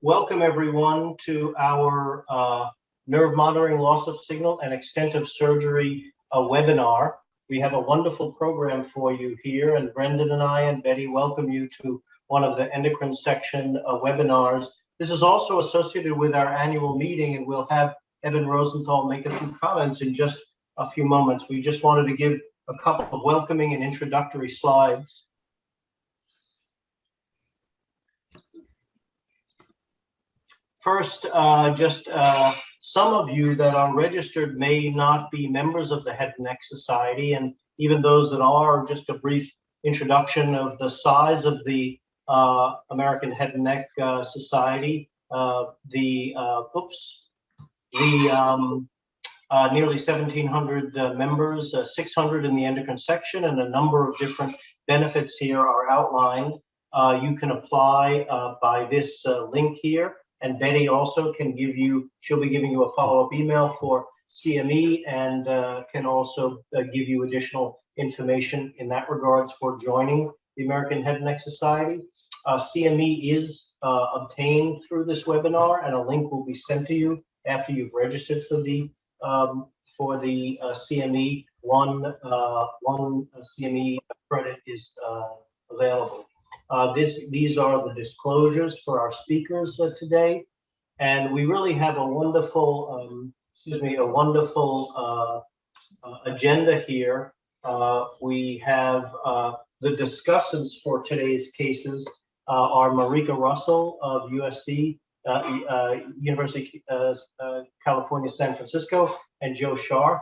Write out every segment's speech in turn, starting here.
Welcome everyone to our nerve monitoring, loss of signal, and extent of surgery webinar. We have a wonderful program for you here, and Brendan and I and Betty welcome you to one of the endocrine section webinars. This is also associated with our annual meeting, and we'll have Evan Rosenthal make a few comments in just a few moments. We just wanted to give a couple of welcoming and introductory slides. First, some of you that are registered may not be members of the Head and Neck Society, and even those that are, just a brief introduction of the size of the American Head and Neck Society. Nearly 1,700 members, 600 in the endocrine section, and a number of different benefits here are outlined. You can apply by this link here. And Betty also can give you, she'll be giving you a follow-up email for CME, and can also give you additional information in that regards for joining the American Head and Neck Society. CME is obtained through this webinar, and a link will be sent to you after you've registered for the CME. One CME credit is available. These are the disclosures for our speakers today, and we really have a wonderful, agenda here. We have the discussants for today's cases are Marika Russell of USC, University of California, San Francisco, and Joe Scharf,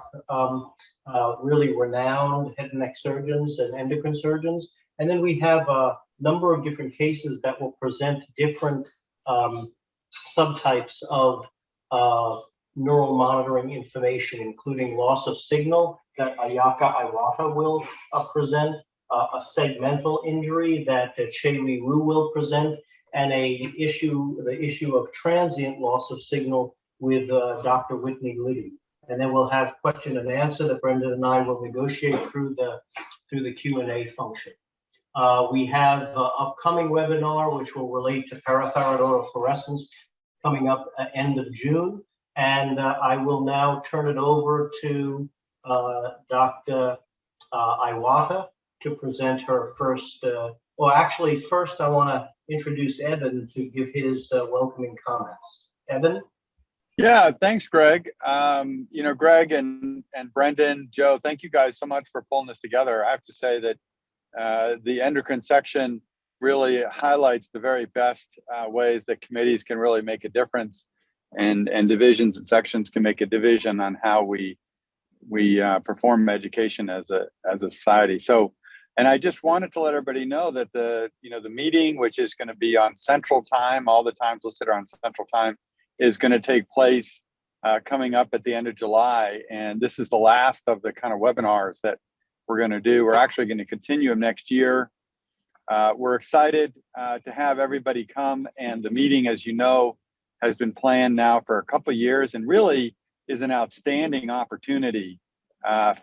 really renowned head and neck surgeons and endocrine surgeons. And then we have a number of different cases that will present different subtypes of neural monitoring information, including loss of signal that Ayaka Iwata will present, a segmental injury that Che-Wei Wu will present, and the issue of transient loss of signal with Dr. Whitney Liddy. And then we'll have question and answer that Brendan and I will negotiate through the Q&A function. We have an upcoming webinar which will relate to parathyroid autofluorescence coming up at end of June. And I will now turn it over to Dr. Iwata to present her first, first I want to introduce Evan to give his welcoming comments. Evan? Yeah, thanks, Greg. Greg and Brendan, Joe, thank you guys so much for pulling this together. I have to say that the endocrine section really highlights the very best ways that committees can really make a difference, and divisions and sections can make a division on how we perform education as a society. So, and I just wanted to let everybody know that the meeting, which is going to be on Central Time, all the times listed are on Central Time, is going to take place coming up at the end of July, and this is the last of the kind of webinars that we're going to do. We're actually going to continue them next year. We're excited to have everybody come, and the meeting, as you know, has been planned now for a couple of years and really is an outstanding opportunity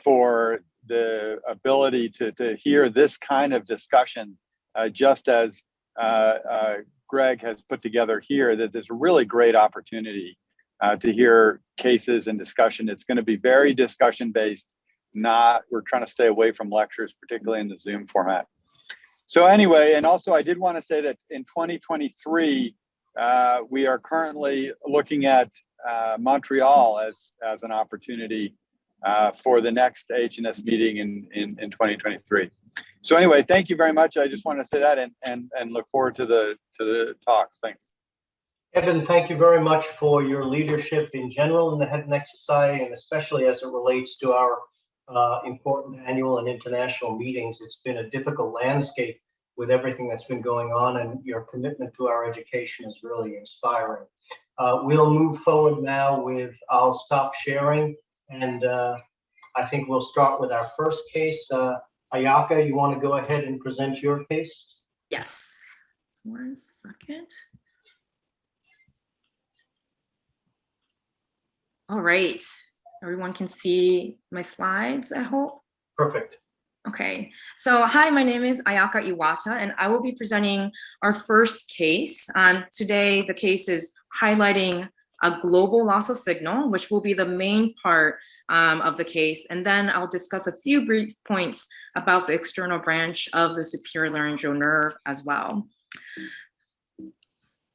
for the ability to hear this kind of discussion, just as Greg has put together here, that there's a really great opportunity to hear cases and discussion. It's going to be very discussion based. We're trying to stay away from lectures, particularly in the Zoom format. So anyway, and also I did want to say that in 2023, we are currently looking at Montreal as an opportunity for the next HNS meeting in 2023. So anyway, thank you very much. I just want to say that and look forward to the talks. Thanks. Evan, thank you very much for your leadership in general in the Head and Neck Society, and especially as it relates to our important annual and international meetings. It's been a difficult landscape with everything that's been going on, and your commitment to our education is really inspiring. We'll move forward now with, I'll stop sharing, and I think we'll start with our first case. Ayaka, you want to go ahead and present your case? Yes. 1 second. All right. Everyone can see my slides, I hope. Perfect. Okay, so hi, my name is Ayaka Iwata, and I will be presenting our first case. Today, the case is highlighting a global loss of signal, which will be the main part of the case. And then I'll discuss a few brief points about the external branch of the superior laryngeal nerve as well.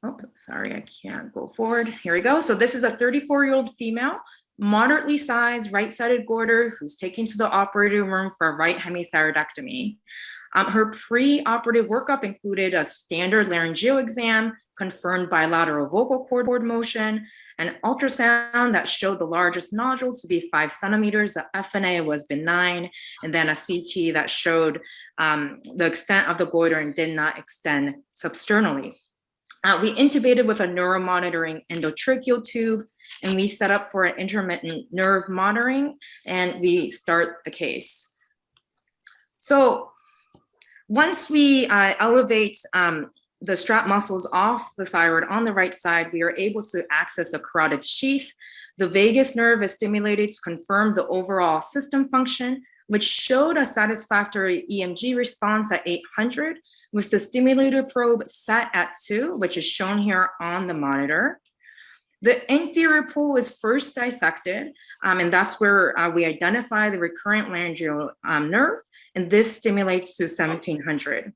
Oops, sorry, I can't go forward. Here we go. So this is a 34-year-old female, moderately sized right-sided goiter who's taken to the operating room for a right hemithyroidectomy. Her pre-operative workup included a standard laryngeal exam, confirmed bilateral vocal cord motion, an ultrasound that showed the largest nodule to be 5 centimeters, the FNA was benign, and then a CT that showed the extent of the goiter and did not extend substernally. We intubated with a neuromonitoring endotracheal tube, and we set up for an intermittent nerve monitoring, and we start the case. So once we elevate the strap muscles off the thyroid on the right side, we are able to access the carotid sheath. The vagus nerve is stimulated to confirm the overall system function, which showed a satisfactory EMG response at 800 with the stimulator probe set at 2, which is shown here on the monitor. The inferior pool is first dissected, and that's where we identify the recurrent laryngeal nerve, and this stimulates to 1700.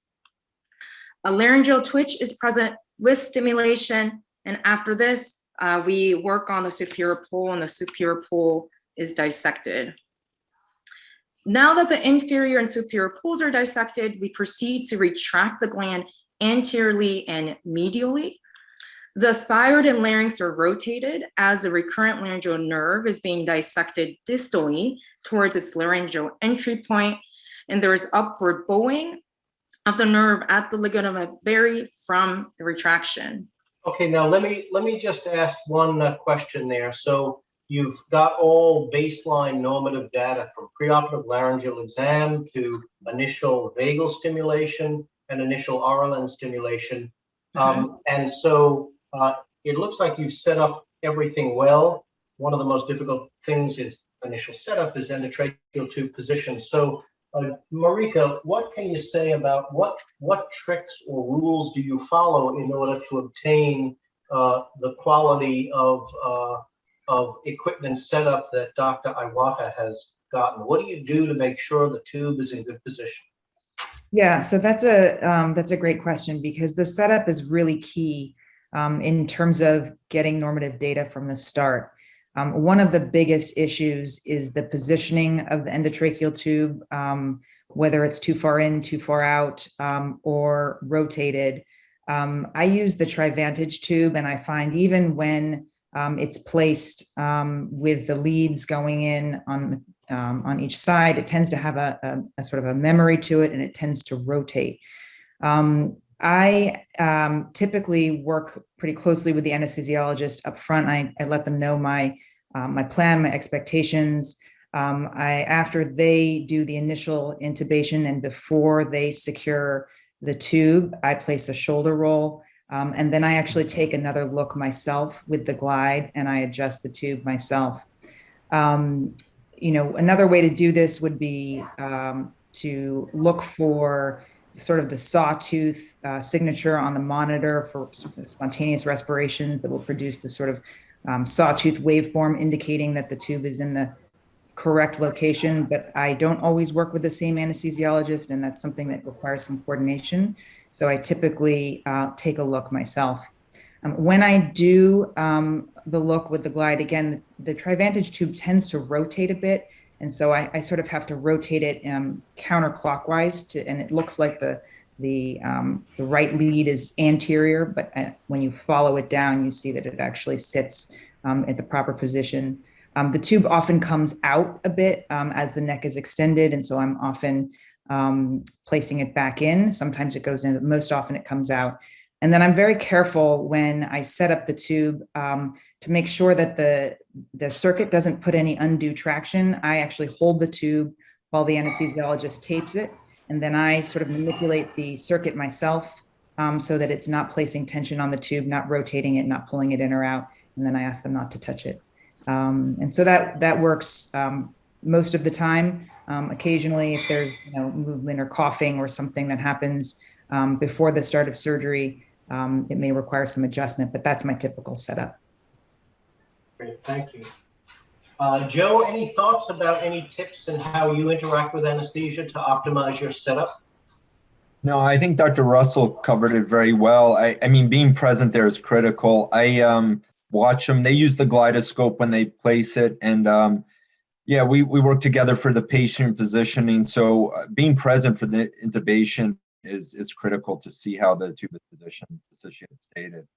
A laryngeal twitch is present with stimulation, and after this, we work on the superior pool, and the superior pool is dissected. Now that the inferior and superior pools are dissected, we proceed to retract the gland anteriorly and medially. The thyroid and larynx are rotated as the recurrent laryngeal nerve is being dissected distally towards its laryngeal entry point, and there is upward bowing of the nerve at the ligament berry from the retraction. Okay, now let me just ask one question there. So you've got all baseline normative data from preoperative laryngeal exam to initial vagal stimulation and initial RLN stimulation. And so it looks like you've set up everything well. One of the most difficult things is initial setup is endotracheal tube position. So Marika, what can you say about what tricks or rules do you follow in order to obtain the quality of equipment setup that Dr. Iwata has gotten? What do you do to make sure the tube is in good position? Yeah, so that's a great question, because the setup is really key in terms of getting normative data from the start. One of the biggest issues is the positioning of the endotracheal tube, whether it's too far in, too far out, or rotated. I use the Trivantage tube, and I find even when it's placed with the leads going in on each side, it tends to have a sort of a memory to it, and it tends to rotate. I typically work pretty closely with the anesthesiologist up front. I let them know my plan, my expectations. After they do the initial intubation and before they secure the tube, I place a shoulder roll. And then I actually take another look myself with the glide, and I adjust the tube myself. Another way to do this would be to look for sort of the sawtooth signature on the monitor for spontaneous respirations that will produce this sort of sawtooth waveform indicating that the tube is in the correct location. But I don't always work with the same anesthesiologist, and that's something that requires some coordination. So I typically take a look myself. When I do the look with the glide, again, the Trivantage tube tends to rotate a bit. And so I sort of have to rotate it counterclockwise, and it looks like the right lead is anterior, but when you follow it down, you see that it actually sits at the proper position. The tube often comes out a bit as the neck is extended, and so I'm often placing it back in. Sometimes it goes in, but most often it comes out. And then I'm very careful when I set up the tube to make sure that the circuit doesn't put any undue traction. I actually hold the tube while the anesthesiologist tapes it, and then I sort of manipulate the circuit myself so that it's not placing tension on the tube, not rotating it, not pulling it in or out, and then I ask them not to touch it. And so that works most of the time. Occasionally, if there's movement or coughing or something that happens before the start of surgery, it may require some adjustment, but that's my typical setup. Great, thank you. Joe, any thoughts about any tips and how you interact with anesthesia to optimize your setup? No, I think Dr. Russell covered it very well. I mean, being present there is critical. I watch them. They use the GlideScope when they place it. And yeah, we work together for the patient positioning. So being present for the intubation is critical to see how the tube is positioned stated.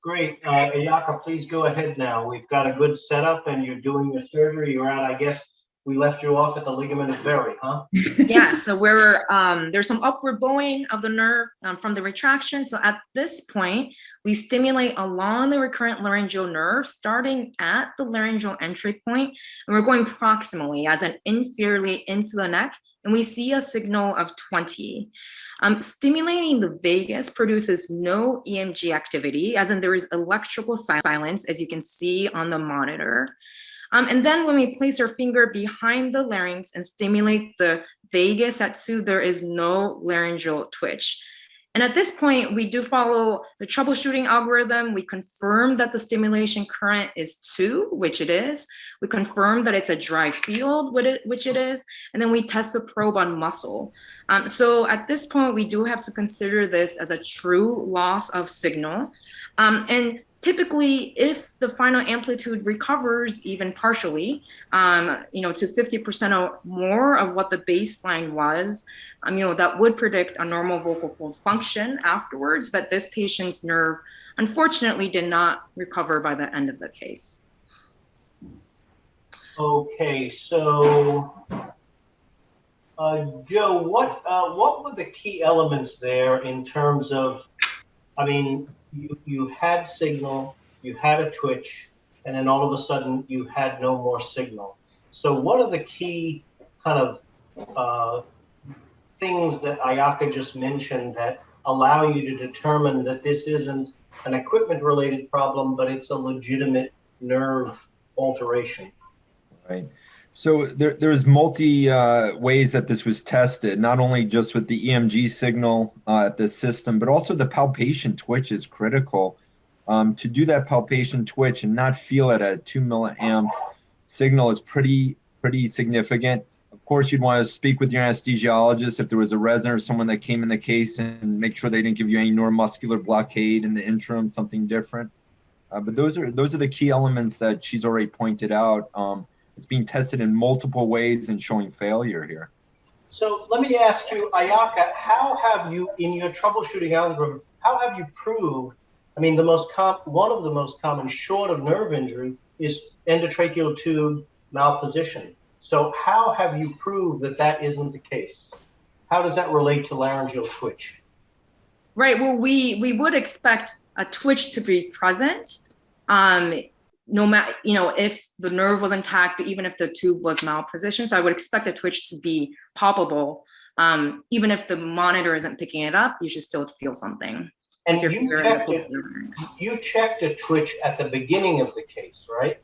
Great. Ayaka, please go ahead now. We've got a good setup and you're doing your surgery. You're at, I guess, we left you off at the ligament of Berry, huh? Yeah, so we're there's some upward bowing of the nerve from the retraction. So at this point, we stimulate along the recurrent laryngeal nerve, starting at the laryngeal entry point, and we're going proximally, as in inferiorly into the neck, and we see a signal of 20. Stimulating the vagus produces no EMG activity, as in there is electrical silence, as you can see on the monitor. And then when we place our finger behind the larynx and stimulate the vagus at 2, there is no laryngeal twitch. And at this point, we do follow the troubleshooting algorithm. We confirm that the stimulation current is 2, which it is. We confirm that it's a dry field, which it is. And then we test the probe on muscle. So at this point, we do have to consider this as a true loss of signal. And typically, if the final amplitude recovers even partially, to 50% or more of what the baseline was, that would predict a normal vocal fold function afterwards. But this patient's nerve, unfortunately, did not recover by the end of the case. Okay, so Joe, what were the key elements there in terms of, you had signal, you had a twitch, and then all of a sudden you had no more signal. So what are the key kind of things that Ayaka just mentioned that allow you to determine that this isn't an equipment-related problem, but it's a legitimate nerve alteration? Right. So there's multi ways that this was tested, not only just with the EMG signal at the system, but also the palpation twitch is critical. To do that palpation twitch and not feel it at a 2 milliamp signal is pretty significant. Of course, you'd want to speak with your anesthesiologist if there was a resident or someone that came in the case and make sure they didn't give you any neuromuscular blockade in the interim, something different. But those are the key elements that she's already pointed out. It's being tested in multiple ways and showing failure here. So let me ask you, Ayaka, how have you, in your troubleshooting algorithm, how have you proved, one of the most common short of nerve injury is endotracheal tube malposition. So how have you proved that that isn't the case? How does that relate to laryngeal twitch? Right, well, we would expect a twitch to be present. No matter, if the nerve was intact, but even if the tube was malpositioned. So I would expect a twitch to be palpable. Even if the monitor isn't picking it up, you should still feel something. And you checked a twitch at the beginning of the case, right?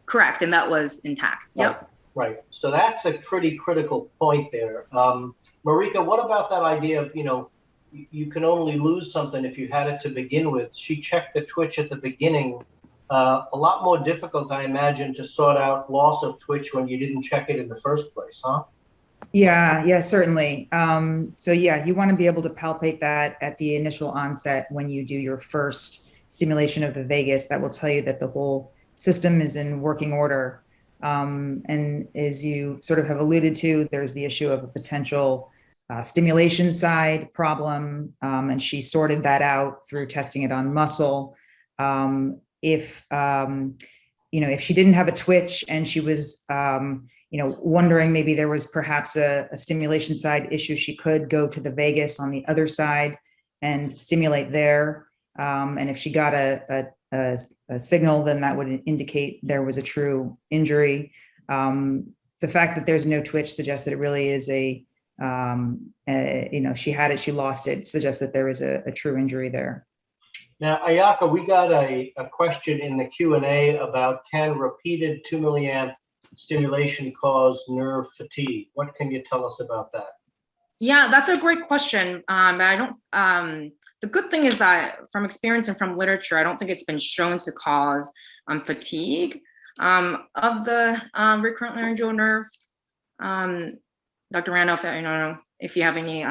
Correct, and that was intact. Yep. Right. So that's a pretty critical point there. Marika, what about that idea of, you can only lose something if you had it to begin with? She checked the twitch at the beginning. A lot more difficult, I imagine, to sort out loss of twitch when you didn't check it in the first place, huh? Yeah, certainly. So yeah, you want to be able to palpate that at the initial onset when you do your first stimulation of the vagus. That will tell you that the whole system is in working order. And as you sort of have alluded to, there's the issue of a potential stimulation side problem, and she sorted that out through testing it on muscle. If she didn't have a twitch and she was, wondering maybe there was perhaps a stimulation side issue, she could go to the vagus on the other side and stimulate there. And if she got a signal, then that would indicate there was a true injury. The fact that there's no twitch suggests that it really is she had it, she lost it, suggests that there is a true injury there. Now, Ayaka, we got a question in the Q&A about can repeated 2 milliamp stimulation cause nerve fatigue? What can you tell us about that? Yeah, that's a great question. I don't. The good thing is that from experience and from literature, I don't think it's been shown to cause fatigue of the recurrent laryngeal nerve. Dr. Randolph, I don't know if you have any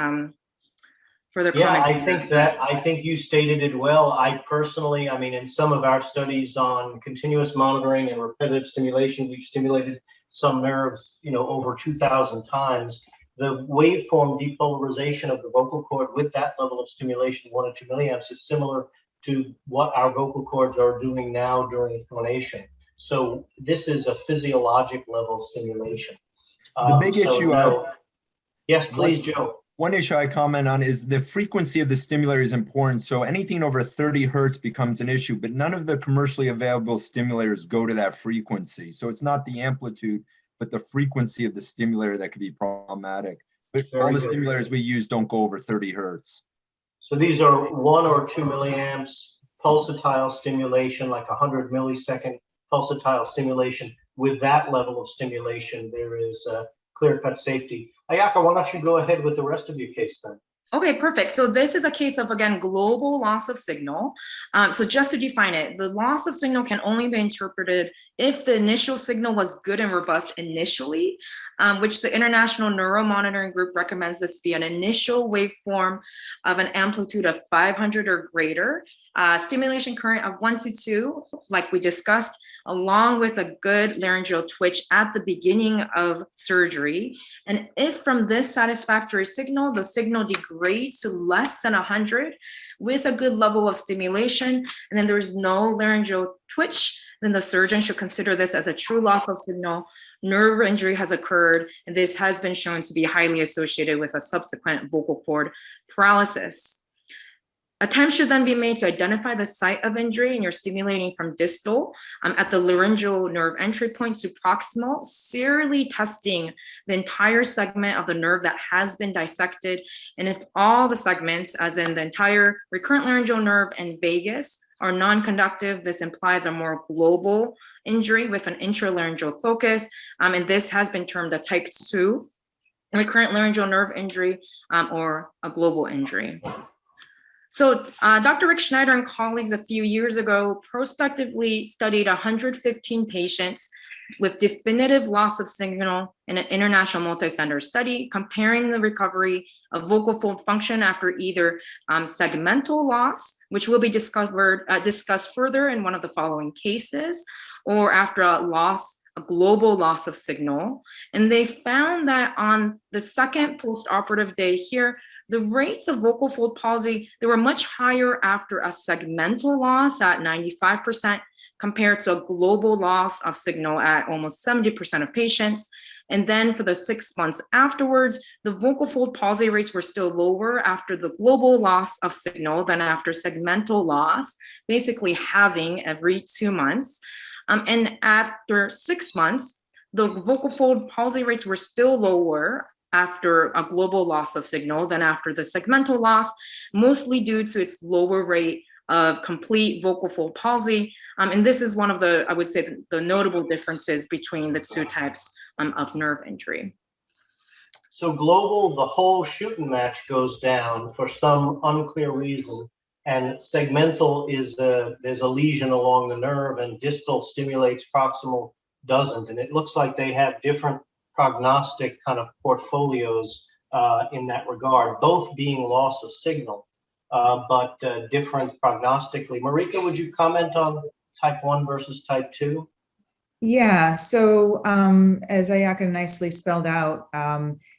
further comments. Yeah, I think you stated it well. I personally, I mean, in some of our studies on continuous monitoring and repetitive stimulation, we've stimulated some nerves, over 2,000 times. The waveform depolarization of the vocal cord with that level of stimulation, 1 or 2 milliamps, is similar to what our vocal cords are doing now during phonation. So this is a physiologic level stimulation. The big issue. Yes, please, Joe. One issue I comment on is the frequency of the stimulator is important. So anything over 30 hertz becomes an issue, but none of the commercially available stimulators go to that frequency. So it's not the amplitude, but the frequency of the stimulator that could be problematic. But all the stimulators we use don't go over 30 hertz. So these are 1 or 2 milliamps pulsatile stimulation, like 100 millisecond pulsatile stimulation. With that level of stimulation, there is clear-cut safety. Ayaka, why don't you go ahead with the rest of your case then? Okay, perfect. So this is a case of, again, global loss of signal. So just to define it, the loss of signal can only be interpreted if the initial signal was good and robust initially, which the International Neuromonitoring Group recommends this be an initial waveform of an amplitude of 500 or greater, stimulation current of 1 to 2, like we discussed, along with a good laryngeal twitch at the beginning of surgery. And if from this satisfactory signal, the signal degrades to less than 100 with a good level of stimulation, and then there's no laryngeal twitch, then the surgeon should consider this as a true loss of signal. Nerve injury has occurred, and this has been shown to be highly associated with a subsequent vocal cord paralysis. Attempts should then be made to identify the site of injury, and you're stimulating from distal at the laryngeal nerve entry point to proximal, serially testing the entire segment of the nerve that has been dissected. And if all the segments, as in the entire recurrent laryngeal nerve and vagus, are non-conductive, this implies a more global injury with an intralaryngeal focus. And this has been termed a type 2 recurrent laryngeal nerve injury or a global injury. So Dr. Rick Schneider and colleagues a few years ago prospectively studied 115 patients with definitive loss of signal in an international multi-center study, comparing the recovery of vocal fold function after either segmental loss, which will be discussed further in one of the following cases, or after a global loss of signal. And they found that on the second post-operative day here, the rates of vocal fold palsy, they were much higher after a segmental loss at 95% compared to a global loss of signal at almost 70% of patients. And then for the 6 months afterwards, the vocal fold palsy rates were still lower after the global loss of signal than after segmental loss, basically halving every 2 months. And after 6 months, the vocal fold palsy rates were still lower after a global loss of signal than after the segmental loss, mostly due to its lower rate of complete vocal fold palsy. And this is one of the, I would say, the notable differences between the two types of nerve injury. So global, the whole shooting match goes down for some unclear reason, and segmental is there's a lesion along the nerve, and distal stimulates, proximal doesn't. And it looks like they have different prognostic kind of portfolios in that regard, both being loss of signal, but different prognostically. Marika, would you comment on type 1 versus type 2? Yeah, so as Ayaka nicely spelled out,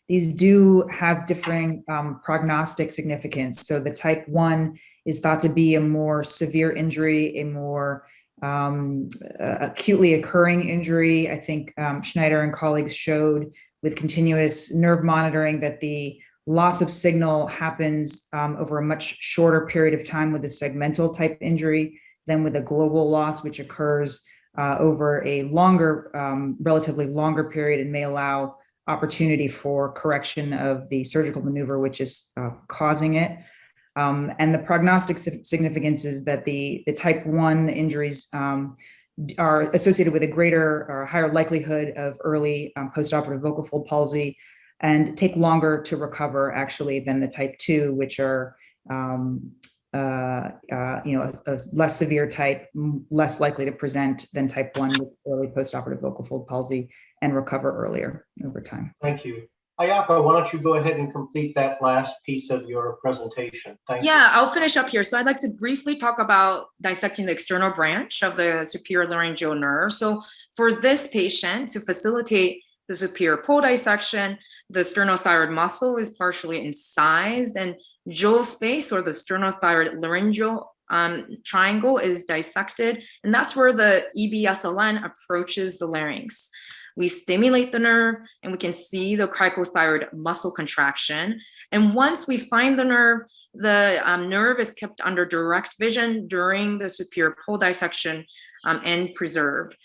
these do have differing prognostic significance. So the type 1 is thought to be a more severe injury, a more acutely occurring injury. I think Schneider and colleagues showed with continuous nerve monitoring that the loss of signal happens over a much shorter period of time with a segmental type injury than with a global loss, which occurs over a longer, relatively longer period, and may allow opportunity for correction of the surgical maneuver, which is causing it. And the prognostic significance is that the type 1 injuries are associated with a greater or higher likelihood of early postoperative vocal fold palsy and take longer to recover actually than the type 2, which are a less severe type, less likely to present than type 1 with early postoperative vocal fold palsy and recover earlier over time. Thank you. Ayaka, why don't you go ahead and complete that last piece of your presentation? Thank you. Yeah, I'll finish up here. So I'd like to briefly talk about dissecting the external branch of the superior laryngeal nerve. So for this patient, to facilitate the superior pole dissection, the sternothyroid muscle is partially incised, and jaw space, or the sternothyroid laryngeal triangle, is dissected, and that's where the EBSLN approaches the larynx. We stimulate the nerve and we can see the cricothyroid muscle contraction. And once we find the nerve is kept under direct vision during the superior pole dissection and preserved.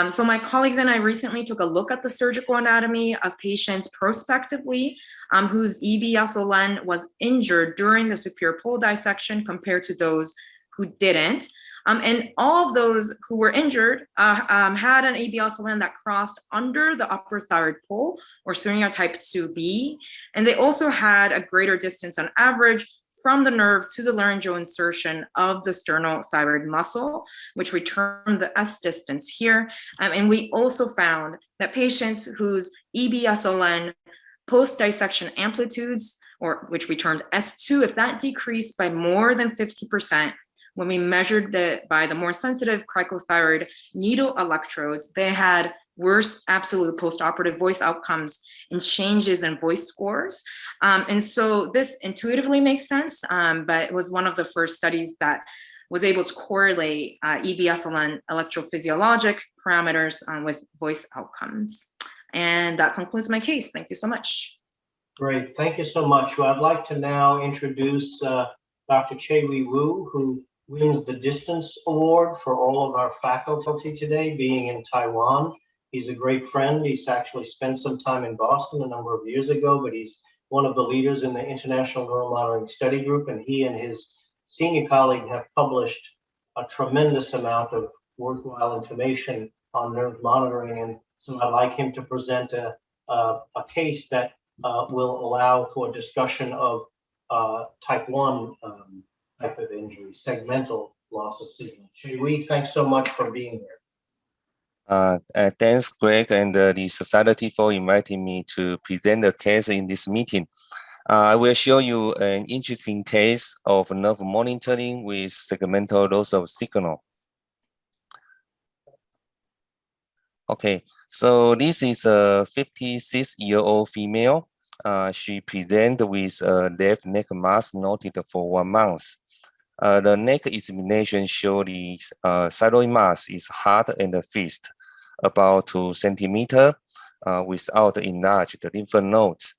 So my colleagues and I recently took a look at the surgical anatomy of patients prospectively whose EBSLN was injured during the superior pole dissection compared to those who didn't. And all of those who were injured had an EBSLN that crossed under the upper thyroid pole, or Cerner type 2B. And they also had a greater distance on average from the nerve to the laryngeal insertion of the sternothyroid muscle, which we term the S distance here. And we also found that patients whose EBSLN post-dissection amplitudes, or which we termed S2, if that decreased by more than 50%, when we measured it by the more sensitive cricothyroid needle electrodes, they had worse absolute postoperative voice outcomes and changes in voice scores. And so this intuitively makes sense, but it was one of the first studies that was able to correlate EBSLN electrophysiologic parameters with voice outcomes. And that concludes my case. Thank you so much. Great, thank you so much. Well, I'd like to now introduce Dr. Chae-Wee Wu, who wins the Distance Award for all of our faculty today, being in Taiwan. He's a great friend. He's actually spent some time in Boston a number of years ago, but he's one of the leaders in the International Neuromonitoring Study Group, and he and his senior colleague have published a tremendous amount of worthwhile information on nerve monitoring. And so I'd like him to present a case that will allow for discussion of type 1 type of injury, segmental loss of signal. Chae-Wee, thanks so much for being here. Thanks, Greg, and the Society for inviting me to present the case in this meeting. I will show you an interesting case of nerve monitoring with segmental loss of signal. Okay, so this is a 56-year-old female. She presented with a left neck mass noted for 1 month. The neck examination showed the thyroid mass is hard and fixed, about 2 centimeters, without enlarged lymph nodes.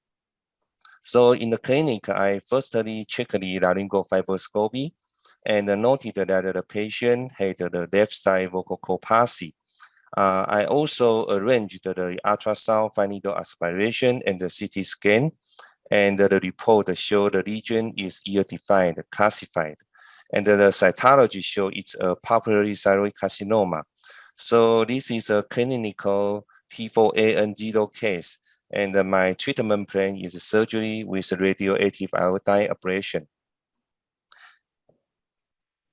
So in the clinic, I firstly checked the laryngeal fibroscopy and noted that the patient had the left side vocal cord palsy. I also arranged the ultrasound fine needle aspiration and the CT scan, and the report showed the region is ear-defined, calcified, and the cytology shows it's a papillary thyroid carcinoma. So this is a clinical T4AN0 case, and my treatment plan is surgery with radioactive iodine ablation.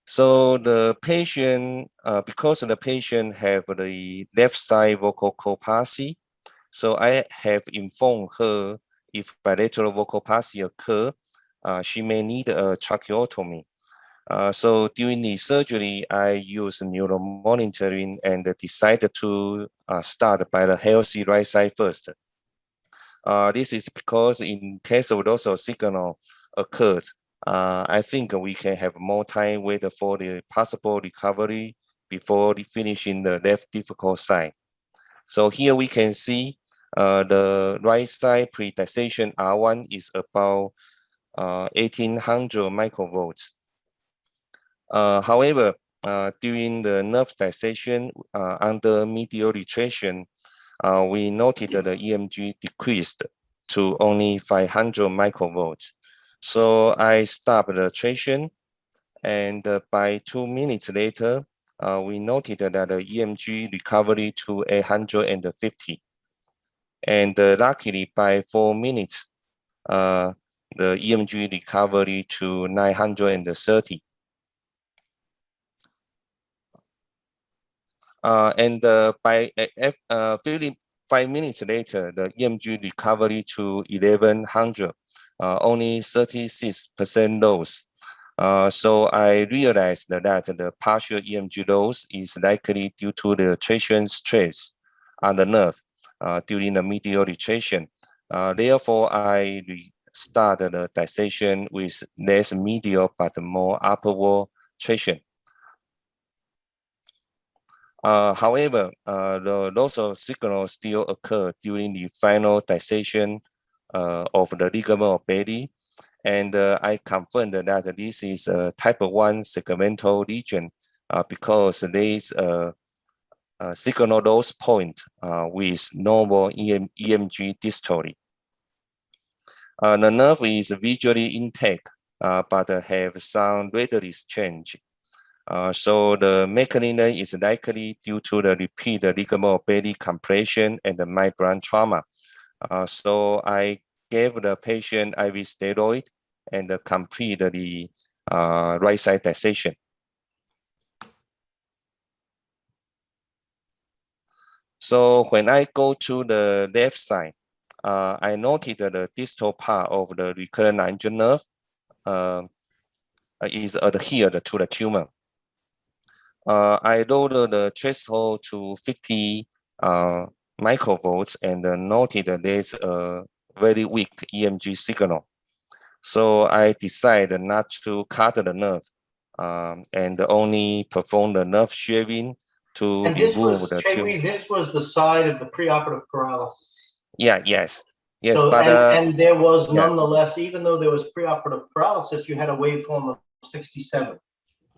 So the patient, because the patient have the left side vocal cord palsy, so I have informed her if bilateral vocal palsy occur, she may need a tracheotomy. So during the surgery, I use neuromonitoring and decided to start by the healthy right side first. This is because in case of loss of signal occurred, I think we can have more time wait for the possible recovery before finishing the left difficult side. So here we can see the right side pre-dissection R1 is about 1800 microvolts. However, during the nerve dissection under medial retraction, we noted that the EMG decreased to only 500 microvolts. So I stopped the retraction, and by 2 minutes later, we noted that the EMG recovery to 850. And luckily, by 4 minutes, the EMG recovery to 930. And by 55 minutes later, the EMG recovery to 1100, only 36% loss. So I realized that the partial EMG loss is likely due to the traction stress on the nerve during the medial retraction. Therefore, I restarted the dissection with less medial but more upward traction. However, the loss of signal still occurred during the final dissection of the ligament of Bailey, and I confirmed that this is a type 1 segmental lesion because there is a signal loss point with normal EMG dystole. The nerve is visually intact, but have some radius change. So the mechanism is likely due to the repeat ligament of Bailey compression and the membrane trauma. So I gave the patient IV steroid and complete the right side dissection. So when I go to the left side, I noted that the distal part of the recurrent laryngeal nerve is adhered to the tumor. I lowered the threshold to 50 microvolts and noted that there's a very weak EMG signal. So I decided not to cut the nerve and only perform the nerve shaving to And this remove was, the tumor. Chae-Wee, this was the side of the preoperative paralysis. Yeah, yes. Yes, So, but and there was yeah. nonetheless, even though there was preoperative paralysis, you had a waveform of 67,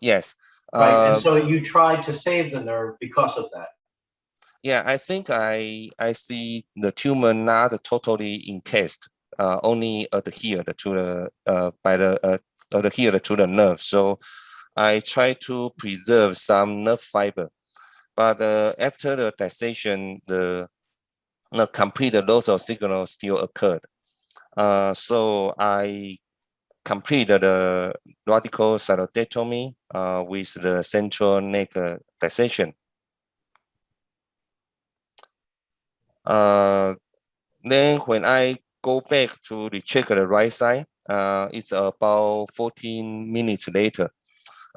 yes. right? And so you tried to save the nerve because of that. Yeah, I think I see the tumor not totally encased, only adhered to the adhered to the nerve. So I try to preserve some nerve fiber, but after the dissection, the complete loss of signal still occurred. So I completed the radical thyroidectomy with the central neck dissection. Then when I go back to recheck the right side, it's about 14 minutes later.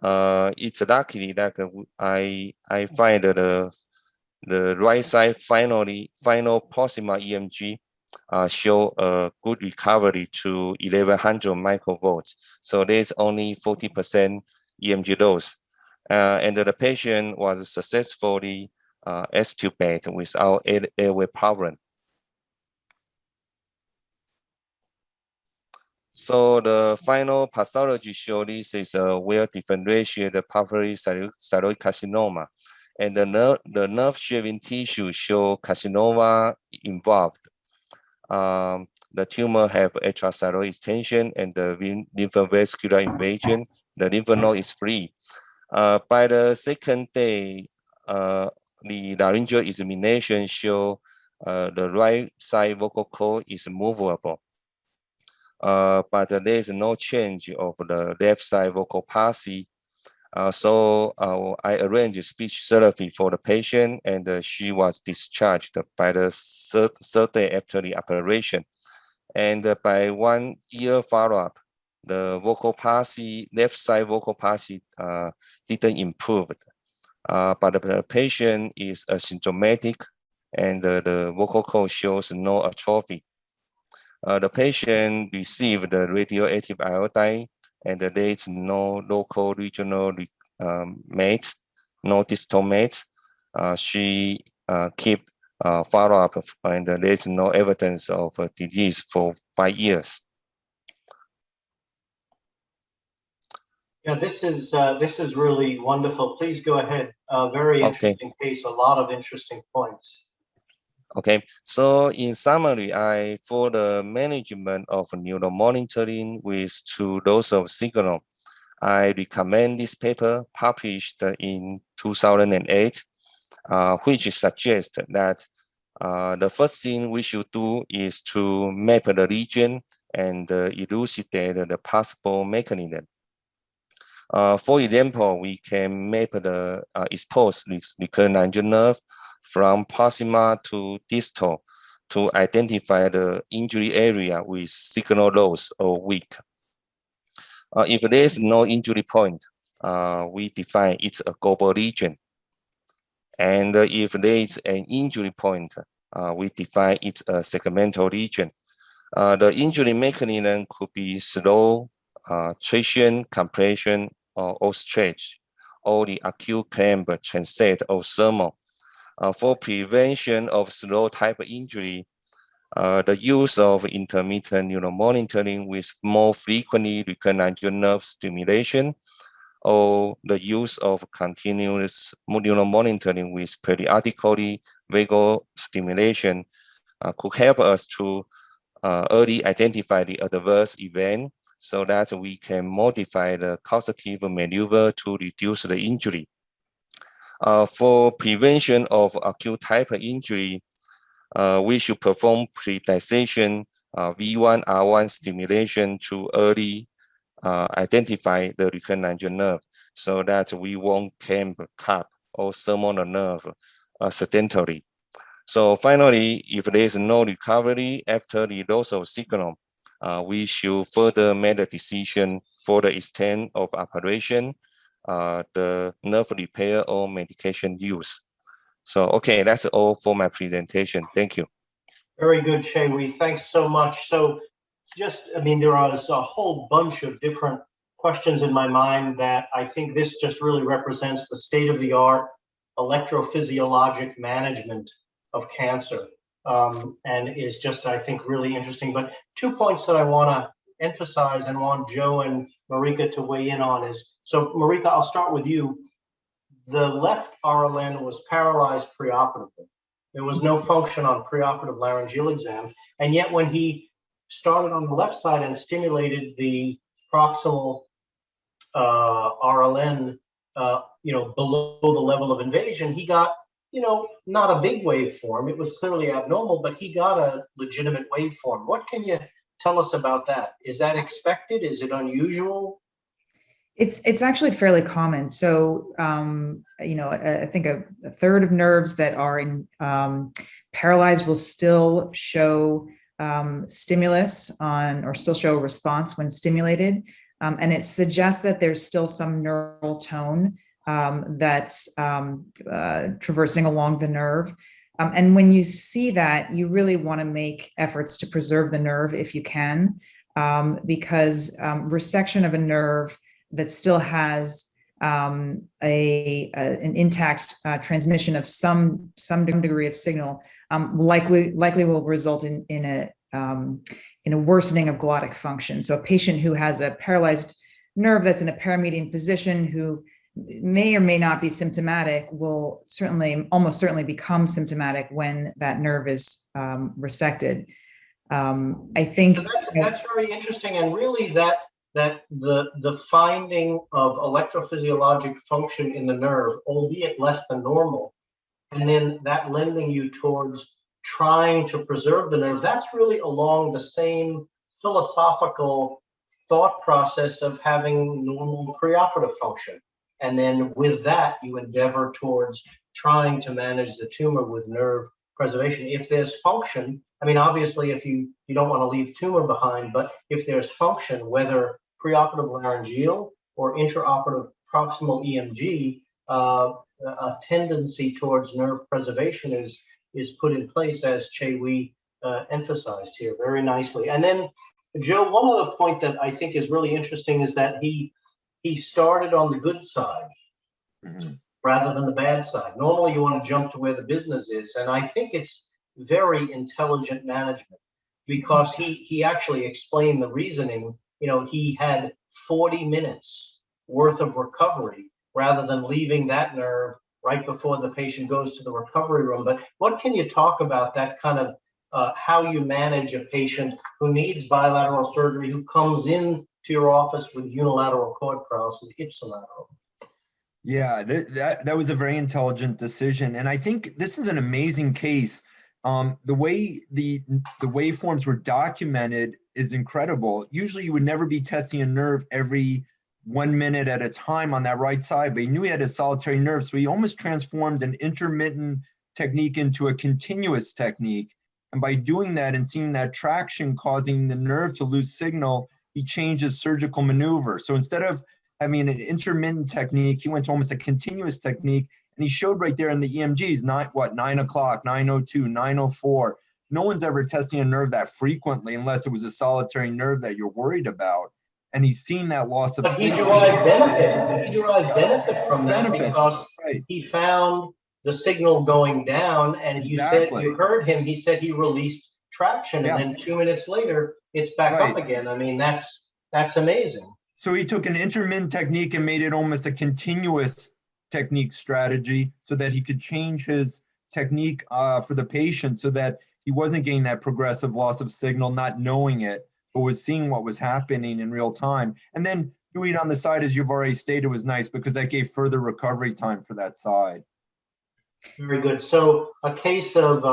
It's lucky that I find the right side final proximal EMG show a good recovery to 1100 microvolts. So there's only 40% EMG loss. And the patient was successfully extubated without airway problem. So the final pathology show this is a well-differentiated papillary thyroid carcinoma. And the nerve shaving tissue show carcinoma involved. The tumor have extrathyroid extension and the lymphovascular invasion. The lymph node is free. By the second day, the laryngeal examination show the right side vocal cord is movable. But there is no change of the left side vocal palsy. So I arranged speech therapy for the patient, and she was discharged by the third day after the operation. And by 1 year follow-up, the vocal palsy, left side vocal palsy didn't improve. But the patient is asymptomatic, and the vocal cord shows no atrophy. The patient received the radioactive iodine, and there is no local regional mates, no distal mates. She keep follow-up, and there is no evidence of disease for 5 years. Yeah, this is really wonderful. Please go ahead. Very interesting case, a lot of interesting points. Okay, so in summary, for the management of neuromonitoring with true loss of signal, I recommend this paper published in 2008, which suggests that the first thing we should do is to map the region and elucidate the possible mechanism. For example, we can map the exposed recurrent laryngeal nerve from proximal to distal to identify the injury area with signal loss or weak. If there is no injury point, we define it's a global region. And if there is an injury point, we define it's a segmental region. The injury mechanism could be slow, traction, compression, or stretch, or the acute clamp, transit, or thermal. For prevention of slow type injury, the use of intermittent neuromonitoring with more frequently recurrent laryngeal nerve stimulation, or the use of continuous neuromonitoring with periodically vagal stimulation could help us to early identify the adverse event so that we can modify the causative maneuver to reduce the injury. For prevention of acute type injury, we should perform predisation V1, R1 stimulation to early identify the recurrent laryngeal nerve so that we won't clamp, cup, or thermal the nerve accidentally. So finally, if there is no recovery after the loss of signal, we should further make a decision for the extent of operation, the nerve repair or medication use. So, okay, that's all for my presentation. Thank you. Very good, Chae-Wee. Thanks so much. So just, I mean, there are a whole bunch of different questions in my mind that I think this just really represents the state-of-the-art electrophysiologic management of cancer, and is just, I think, really interesting. But 2 points that I want to emphasize and want Joe and Marika to weigh in on is, so Marika, I'll start with you. The left RLN was paralyzed preoperatively. There was no function on preoperative laryngeal exam. And yet when he started on the left side and stimulated the proximal RLN, below the level of invasion, he got, not a big waveform. It was clearly abnormal, but he got a legitimate waveform. What can you tell us about that? Is that expected? Is it unusual? It's actually fairly common. So, I think a third of nerves that are in paralyzed will still show stimulus on, or still show a response when stimulated. And it suggests that there's still some neural tone that's traversing along the nerve. And when you see that, you really want to make efforts to preserve the nerve if you can, because resection of a nerve that still has an intact transmission of some degree of signal likely will result in a worsening of glottic function. So a patient who has a paralyzed nerve that's in a paramedian position, who may or may not be symptomatic, will almost certainly become symptomatic when that nerve is resected. I think so that's very interesting, and really that the finding of electrophysiologic function in the nerve, albeit less than normal, and then that lending you towards trying to preserve the nerve, that's really along the same philosophical thought process of having normal preoperative function. And then with that, you endeavor towards trying to manage the tumor with nerve preservation. If there's function, I mean, obviously, if you don't want to leave tumor behind, but if there's function, whether preoperative laryngeal or intraoperative proximal EMG, a tendency towards nerve preservation is put in place, as Chae-Wee emphasized here very nicely. And then, Joe, one other point that I think is really interesting is that he started on the good side rather than the bad side. Normally, you want to jump to where the business is, and I think it's very intelligent management, because he actually explained the reasoning. He had 40 minutes worth of recovery rather than leaving that nerve right before the patient goes to the recovery room. But what can you talk about that kind of how you manage a patient who needs bilateral surgery, who comes in to your office with unilateral cord paralysis, ipsilateral. Yeah, that was a very intelligent decision, and I think this is an amazing case. The way the waveforms were documented is incredible. Usually, you would never be testing a nerve every 1 minute at a time on that right side, but he knew he had a solitary nerve, so he almost transformed an intermittent technique into a continuous technique. And by doing that and seeing that traction causing the nerve to lose signal, he changed his surgical maneuver. So instead of having an intermittent technique, he went to almost a continuous technique. And he showed right there in the EMGs, 9 o'clock, 9:02, 9:04. No one's ever testing a nerve that frequently unless it was a solitary nerve that you're worried about. And he's seen that loss of But he signal. derived benefit. He derived benefit from that because Right. he found the signal going down, and you said, Exactly. you heard him, he said he released traction, Yeah. and then 2 minutes later, it's back up Right. again. I mean, that's amazing. So he took an intermittent technique and made it almost a continuous technique strategy so that he could change his technique for the patient so that he wasn't getting that progressive loss of signal, not knowing it, but was seeing what was happening in real time. And then doing it on the side, as you've already stated, was nice because that gave further recovery time for that side. Very good. So a case of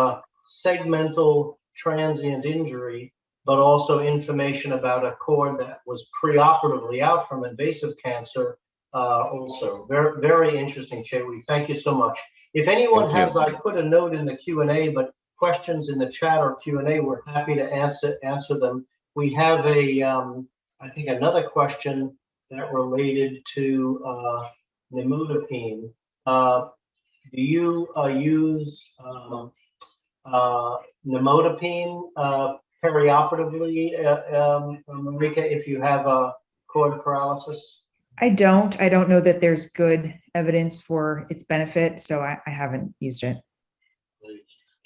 segmental transient injury, but also information about a cord that was preoperatively out from invasive cancer. Also, very, very interesting, Chewy. Thank you so much. If anyone Thank you. has, I put a note in the Q&A, but questions in the chat or Q&A, we're happy to answer them. We have I think another question that related to nimodipine. Do you use nimodipine perioperatively, Marika, if you have a cord paralysis? I don't know that there's good evidence for its benefit, so I haven't used it.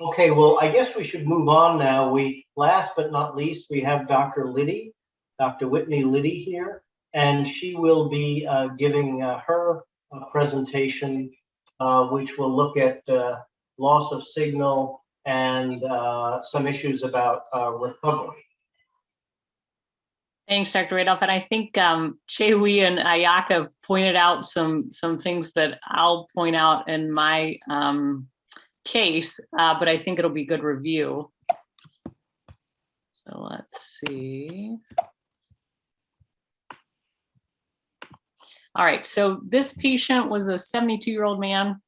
Okay, well, I guess we should move on now. Last but not least, we have Dr. Whitney Liddy here, and she will be giving her presentation, which will look at loss of signal and some issues about recovery. Thanks, Dr. Radoff. And I think Chewy and Ayaka pointed out some things that I'll point out in my case, but I think it'll be good review. So let's see. All right, so this patient was a 72-year-old man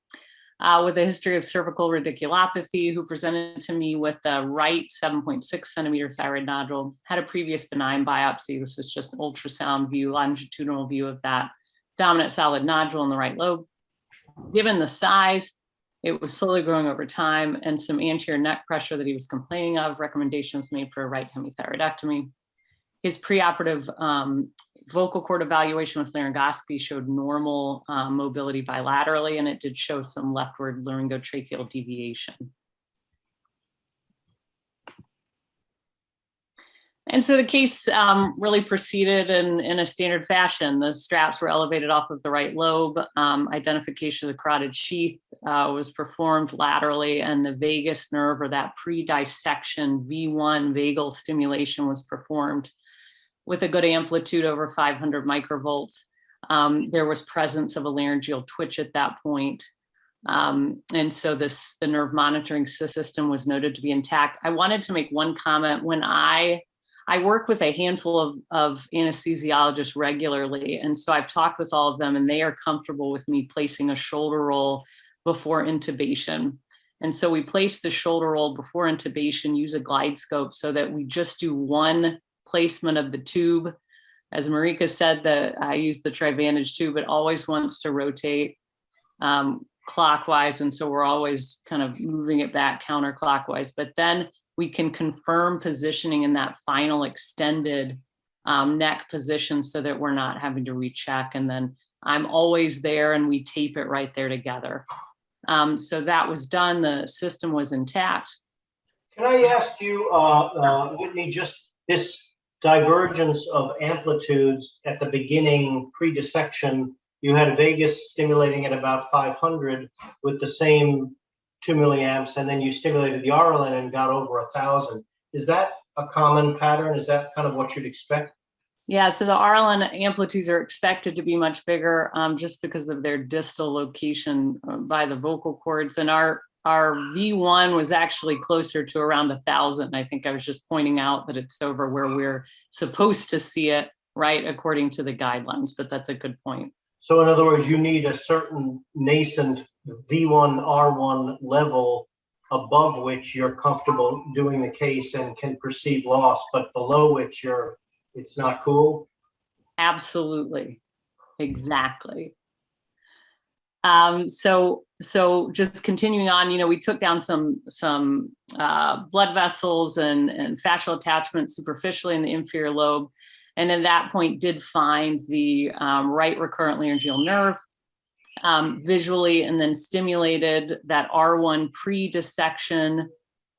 with a history of cervical radiculopathy who presented to me with a right 7.6 centimeter thyroid nodule, had a previous benign biopsy. This is just an ultrasound view, longitudinal view of that dominant solid nodule in the right lobe. Given the size, it was slowly growing over time, and some anterior neck pressure that he was complaining of, recommendation was made for a right hemithyroidectomy. His preoperative vocal cord evaluation with laryngoscopy showed normal mobility bilaterally, and it did show some leftward laryngotracheal deviation. And so the case really proceeded in a standard fashion. The straps were elevated off of the right lobe. Identification of the carotid sheath was performed laterally, and the vagus nerve, or that pre-dissection V1 vagal stimulation, was performed with a good amplitude over 500 microvolts. There was presence of a laryngeal twitch at that point. And so the nerve monitoring system was noted to be intact. I wanted to make one comment. When I work with a handful of anesthesiologists regularly, and so I've talked with all of them, and they are comfortable with me placing a shoulder roll before intubation. And so we place the shoulder roll before intubation, use a glide scope so that we just do one placement of the tube. As Marika said, that I use the Trivantage tube. It always wants to rotate clockwise, and so we're always kind of moving it back counterclockwise. But then we can confirm positioning in that final extended neck position so that we're not having to recheck. And then I'm always there, and we tape it right there together. So that was done. The system was intact. Can I ask you, Whitney, just this divergence of amplitudes at the beginning, pre-dissection, you had vagus stimulating at about 500 with the same 2 milliamps, and then you stimulated the RLN and got over 1,000. Is that a common pattern? Is that kind of what you'd expect? Yeah, so the RLN amplitudes are expected to be much bigger just because of their distal location by the vocal cords. And our V1 was actually closer to around 1,000. I think I was just pointing out that it's over where we're supposed to see it, right, according to the guidelines, but that's a good point. So in other words, you need a certain nascent V1, R1 level above which you're comfortable doing the case and can perceive loss, but below which it's not cool. Absolutely. Exactly. So just continuing on, you know, we took down some blood vessels and fascial attachments superficially in the inferior lobe. And at that point did find the right recurrent laryngeal nerve visually, and then stimulated that R1 pre-dissection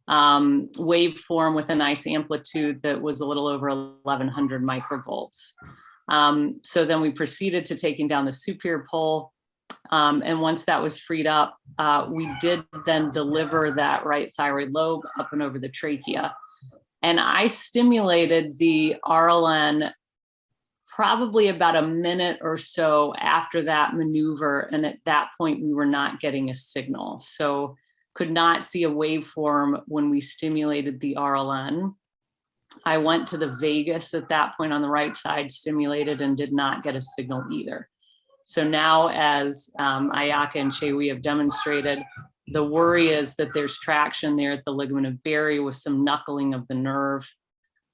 waveform with a nice amplitude that was a little over 1100 microvolts. So then we proceeded to taking down the superior pole. And once that was freed up, we did then deliver that right thyroid lobe up and over the trachea. And I stimulated the RLN probably about a minute or so after that maneuver. And at that point, we were not getting a signal. So could not see a waveform when we stimulated the RLN. I went to the vagus at that point on the right side, stimulated, and did not get a signal either. So now, as Ayaka and Chewi have demonstrated, the worry is that there's traction there at the ligament of Berry with some knuckling of the nerve.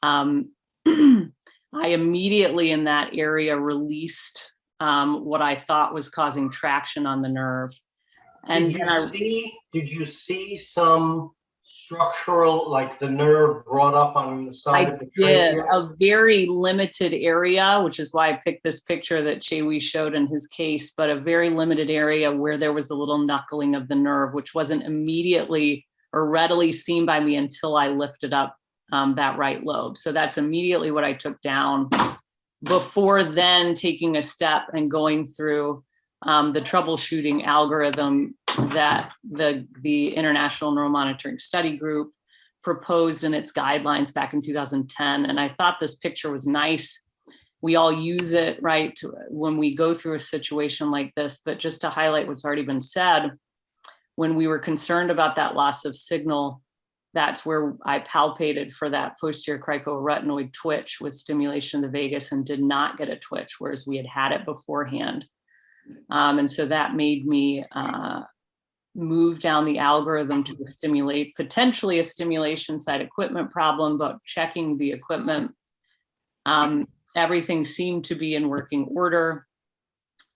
I immediately in that area released what I thought was causing traction on the nerve. And did you see some structural, like the nerve brought up on the side of the trachea? I did, a very limited area, which is why I picked this picture that Chewi showed in his case, but a very limited area where there was a little knuckling of the nerve, which wasn't immediately or readily seen by me until I lifted up that right lobe. So that's immediately what I took down before then taking a step and going through the troubleshooting algorithm that the International Neuromonitoring Study Group proposed in its guidelines back in 2010. And I thought this picture was nice. We all use it, right, when we go through a situation like this. But just to highlight what's already been said, when we were concerned about that loss of signal, that's where I palpated for that posterior cricoarytenoid twitch with stimulation of the vagus and did not get a twitch, whereas we had it beforehand. And so that made me move down the algorithm to stimulate, potentially a stimulation side equipment problem, but checking the equipment, everything seemed to be in working order.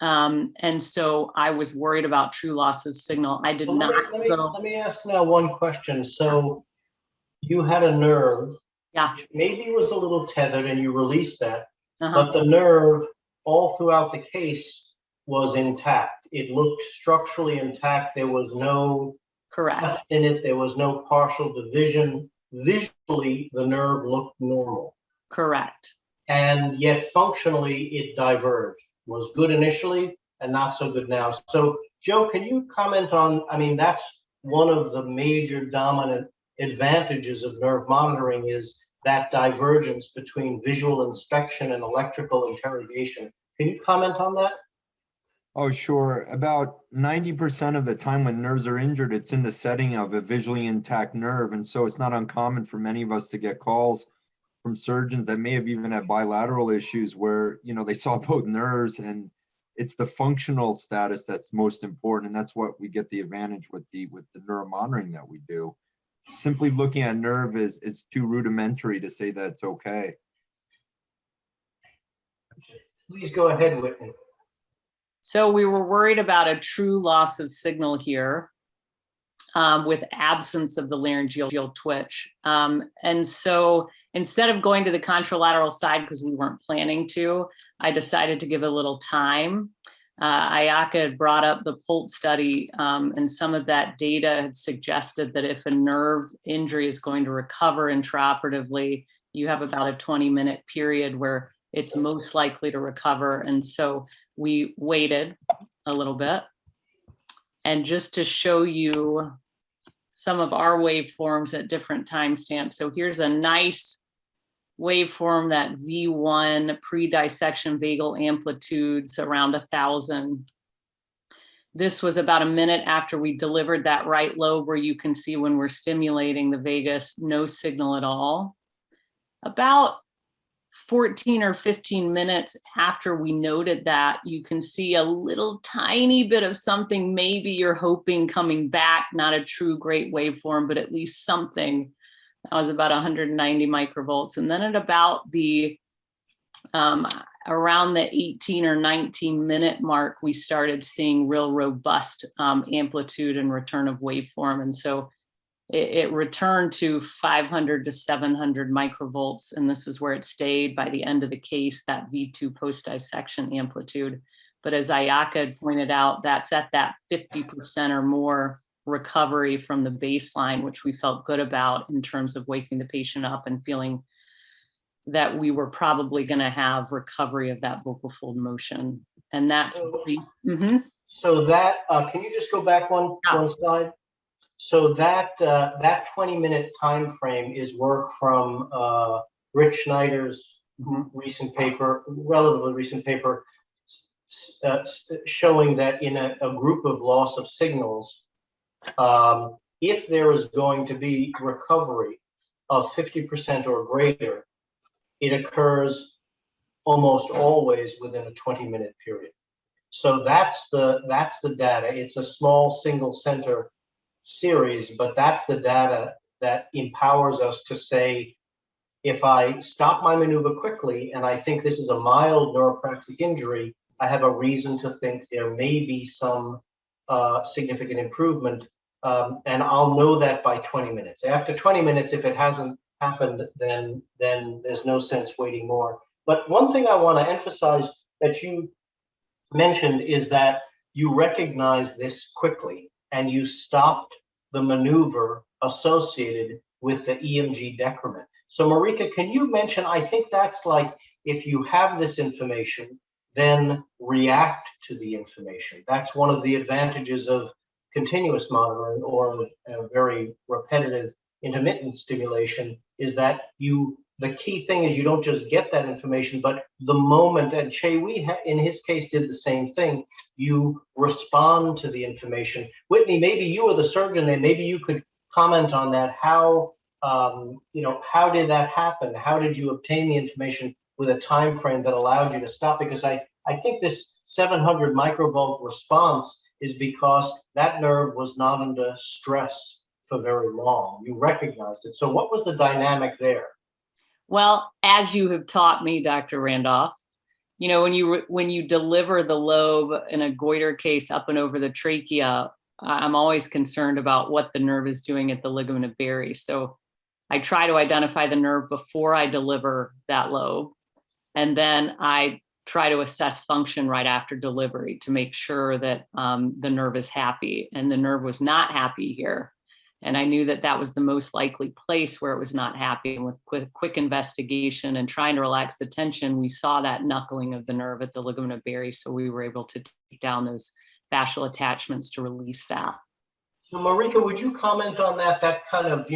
And so I was worried about true loss of signal. I did not go. Let me ask now one question. So you had a nerve, Yeah. which maybe was a little tethered and you released that, Uh-huh. but the nerve all throughout the case was intact. It looked structurally intact. There was no Correct. cut in it. There was no partial division. Visually, the nerve looked normal. Correct. And yet functionally, it diverged. Was good initially and not so good now. So Joe, can you comment on, I mean, that's one of the major dominant advantages of nerve monitoring is that divergence between visual inspection and electrical interrogation. Can you comment on that? Oh, sure. About 90% of the time when nerves are injured, it's in the setting of a visually intact nerve. And so it's not uncommon for many of us to get calls from surgeons that may have even had bilateral issues where, you know, they saw both nerves, and it's the functional status that's most important. And that's what we get the advantage with the neuromonitoring that we do. Simply looking at nerve is too rudimentary to say that it's okay. Please go ahead, Whitney. So we were worried about a true loss of signal here with absence of the laryngeal twitch. And so instead of going to the contralateral side, because we weren't planning to, I decided to give a little time. Ayaka had brought up the POLT study, and some of that data had suggested that if a nerve injury is going to recover intraoperatively, you have about a 20-minute period where it's most likely to recover. And so we waited a little bit. And just to show you some of our waveforms at different timestamps. So here's a nice waveform, that V1 pre-dissection vagal amplitudes around 1,000. This was about a minute after we delivered that right lobe, where you can see when we're stimulating the vagus, no signal at all. About 14 or 15 minutes after we noted that, you can see a little tiny bit of something maybe you're hoping coming back, not a true great waveform, but at least something. That was about 190 microvolts. And then at about the around the 18 or 19 minute mark, we started seeing real robust amplitude and return of waveform. And so it returned to 500 to 700 microvolts. And this is where it stayed by the end of the case, that V2 post-dissection amplitude. But as Ayaka had pointed out, that's at that 50% or more recovery from the baseline, which we felt good about in terms of waking the patient up and feeling that we were probably going to have recovery of that vocal fold motion. And that's So that, can you just go back one slide? So that 20-minute time frame is work from Rich Schneider's recent paper, relatively recent paper, showing that in a group of loss of signals, if there is going to be recovery of 50% or greater, it occurs almost always within a 20-minute period. So that's the data. It's a small single center series, but that's the data that empowers us to say, if I stop my maneuver quickly and I think this is a mild neuropraxic injury, I have a reason to think there may be some significant improvement, and I'll know that by 20 minutes. After 20 minutes, if it hasn't happened, then there's no sense waiting more. But one thing I want to emphasize that you mentioned is that you recognize this quickly and you stopped the maneuver associated with the EMG decrement. So Marika, can you mention, I think that's like, if you have this information, then react to the information. That's one of the advantages of continuous monitoring or a very repetitive intermittent stimulation, is that the key thing is you don't just get that information, but the moment, and Che Wee in his case did the same thing, you respond to the information. Whitney, maybe you are the surgeon and maybe you could comment on that. How did that happen? How did you obtain the information with a time frame that allowed you to stop? Because I think this 700 microvolt response is because that nerve was not under stress for very long. You recognized it. So what was the dynamic there? Well, as you have taught me, Dr. Randolph, you know, when you deliver the lobe in a goiter case up and over the trachea, I'm always concerned about what the nerve is doing at the ligament of Berry. So I try to identify the nerve before I deliver that lobe, and then I try to assess function right after delivery to make sure that the nerve is happy. And the nerve was not happy here. And I knew that that was the most likely place where it was not happy. And with quick investigation and trying to relax the tension, we saw that knuckling of the nerve at the ligament of Berry. So we were able to take down those fascial attachments to release that. So Marika, would you comment on that? That kind of,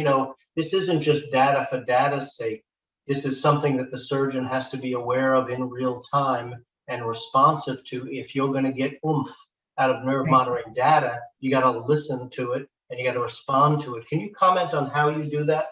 this isn't just data for data's sake. This is something that the surgeon has to be aware of in real time and responsive to. If you're going to get oomph out of nerve monitoring data, you got to listen to it and you got to respond to it. Can you comment on how you do that?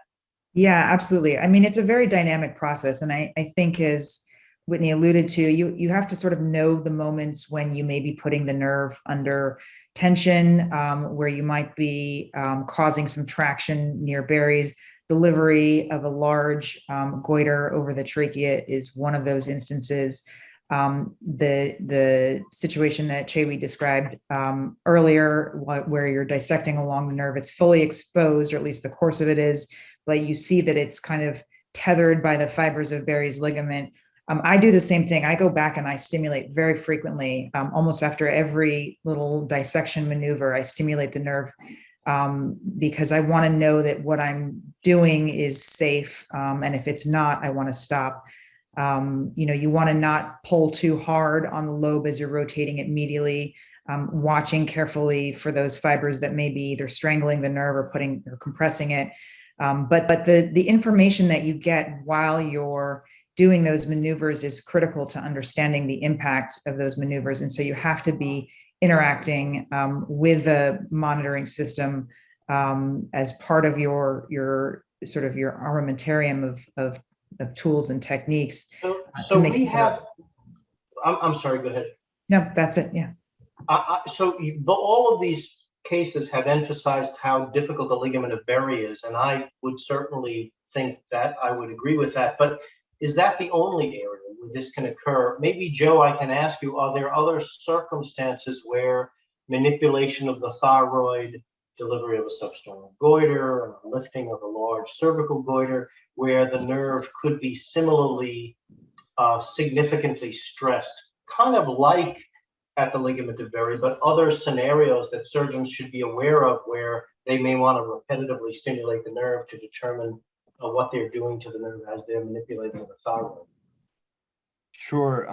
Yeah, absolutely. I mean, it's a very dynamic process. And I think, as Whitney alluded to, you have to sort of know the moments when you may be putting the nerve under tension, where you might be causing some traction near Berry's. Delivery of a large goiter over the trachea is one of those instances. The situation that Che Wee described earlier, where you're dissecting along the nerve, it's fully exposed, or at least the course of it is, but you see that it's kind of tethered by the fibers of Berry's ligament. I do the same thing. I go back and I stimulate very frequently. Almost after every little dissection maneuver, I stimulate the nerve because I want to know that what I'm doing is safe. And if it's not, I want to stop. You want to not pull too hard on the lobe as you're rotating it medially, watching carefully for those fibers that may be either strangling the nerve or compressing it. But the information that you get while you're doing those maneuvers is critical to understanding the impact of those maneuvers. And so you have to be interacting with the monitoring system as part of your sort of your armamentarium of tools and techniques. So we have, I'm sorry, go ahead. No, that's it. Yeah. All of these cases have emphasized how difficult the ligament of Berry is, and I would certainly think that I would agree with that. But is that the only area where this can occur? Maybe, Joe, I can ask you, are there other circumstances where manipulation of the thyroid, delivery of a substernal goiter, and lifting of a large cervical goiter, where the nerve could be similarly significantly stressed, kind of like at the ligament of Berry, but other scenarios that surgeons should be aware of where they may want to repetitively stimulate the nerve to determine what they're doing to the nerve as they're manipulating the thyroid? Sure.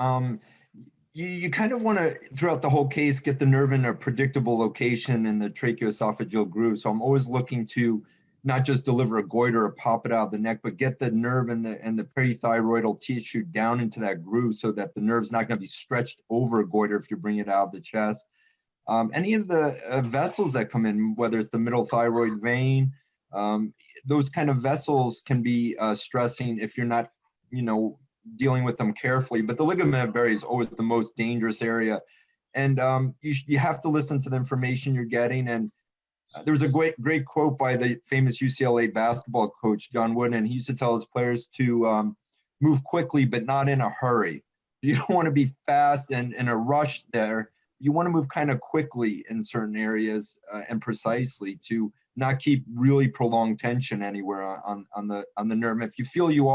You kind of want to, throughout the whole case, get the nerve in a predictable location in the tracheoesophageal groove. So I'm always looking to not just deliver a goiter or pop it out of the neck, but get the nerve and the perithyroidal tissue down into that groove so that the nerve's not going to be stretched over a goiter if you bring it out of the chest. Any of the vessels that come in, whether it's the middle thyroid vein, those kind of vessels can be stressing if you're not, dealing with them carefully. But the ligament of Berry is always the most dangerous area. And you have to listen to the information you're getting. And there was a great quote by the famous UCLA basketball coach, John Wooden, and he used to tell his players to move quickly, but not in a hurry. You don't want to be fast and in a rush there. You want to move kind of quickly in certain areas and precisely to not keep really prolonged tension anywhere on the nerve. If you feel you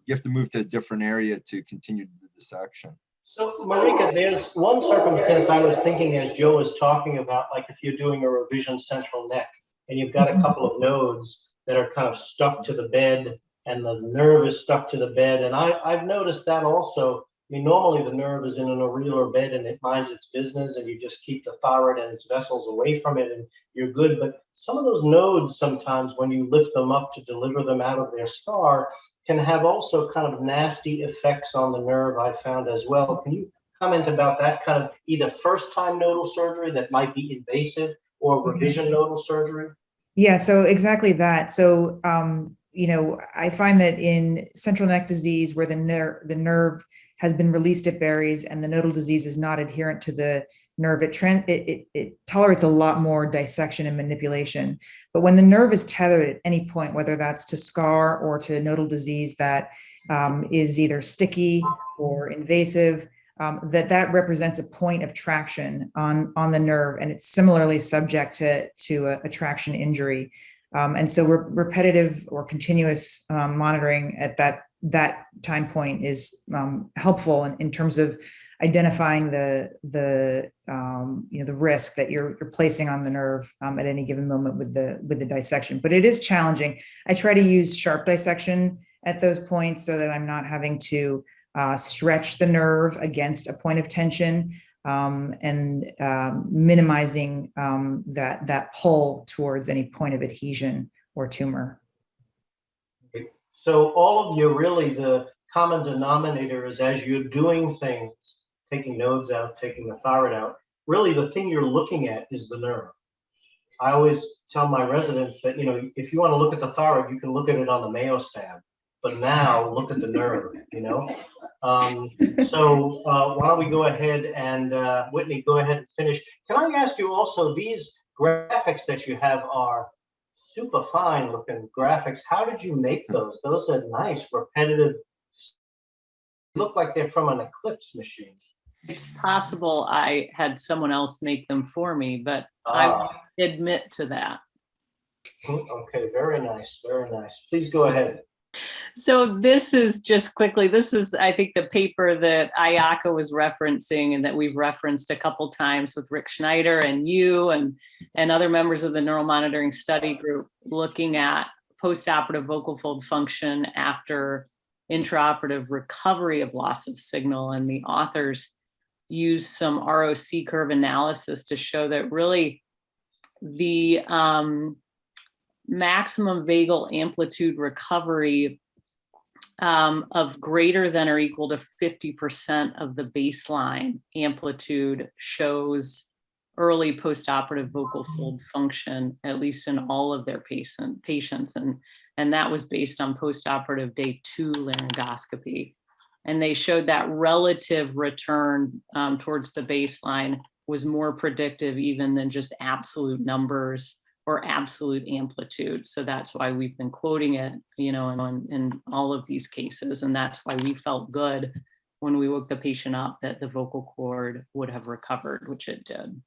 have to move to a different area to continue the dissection. So, Marika, there's one circumstance I was thinking as Joe was talking about, like if you're doing a revision central neck and you've got a couple of nodes that are kind of stuck to the bed and the nerve is stuck to the bed. And I've noticed that also. I mean, normally the nerve is in an areolar bed and it minds its business and you just keep the thyroid and its vessels away from it and you're good. But some of those nodes, sometimes when you lift them up to deliver them out of their scar, can have also kind of nasty effects on the nerve, I found as well. Can you comment about that kind of either first-time nodal surgery that might be invasive or revision nodal surgery? Yeah, so exactly that. So, I find that in central neck disease where the nerve has been released at Berry's and the nodal disease is not adherent to the nerve, it tolerates a lot more dissection and manipulation. But when the nerve is tethered at any point, whether that's to scar or to nodal disease that is either sticky or invasive, that represents a point of traction on the nerve, and it's similarly subject to a traction injury. And so repetitive or continuous monitoring at that time point is helpful in terms of identifying the risk that you're placing on the nerve at any given moment with the dissection. But it is challenging. I try to use sharp dissection at those points so that I'm not having to stretch the nerve against a point of tension and minimizing that pull towards any point of adhesion or tumor. So all of you, really, the common denominator is as you're doing things, taking nodes out, taking the thyroid out, really the thing you're looking at is the nerve. I always tell my residents that, if you want to look at the thyroid, you can look at it on the Mayo stab, but now look at the nerve, So why don't we go ahead and, Whitney, go ahead and finish. Can I ask you also, these graphics that you have are super fine looking graphics. How did you make those? Those are nice, repetitive. Look like they're from an Eclipse machine. It's possible I had someone else make them for me, but I admit to that. Okay, very nice, very nice. Please go ahead. So this is just quickly, this is, I think, the paper that Ayaka was referencing and that we've referenced a couple times with Rick Schneider and you and other members of the neural monitoring study group looking at postoperative vocal fold function after intraoperative recovery of loss of signal. And the authors used some ROC curve analysis to show that really the maximum vagal amplitude recovery of greater than or equal to 50% of the baseline amplitude shows early postoperative vocal fold function, at least in all of their patients. And that was based on postoperative day 2 laryngoscopy. And they showed that relative return towards the baseline was more predictive even than just absolute numbers or absolute amplitude. So that's why we've been quoting it, you know, in all of these cases. And that's why we felt good when we woke the patient up that the vocal cord would have recovered, which it did.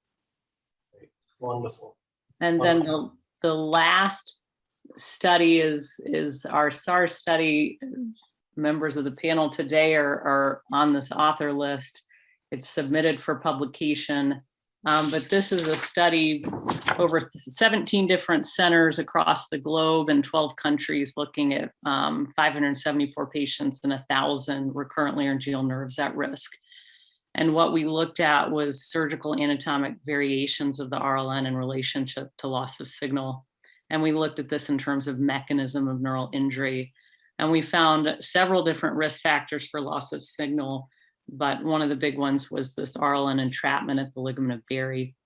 Wonderful. And then the last study is our SARS study. Members of the panel today are on this author list. It's submitted for publication. But this is a study over 17 different centers across the globe in 12 countries, looking at 574 patients and 1,000 recurrent laryngeal nerves at risk. And what we looked at was surgical anatomic variations of the RLN in relationship to loss of signal. And we looked at this in terms of mechanism of neural injury. And we found several different risk factors for loss of signal, but one of the big ones was this RLN entrapment at the ligament of Berry.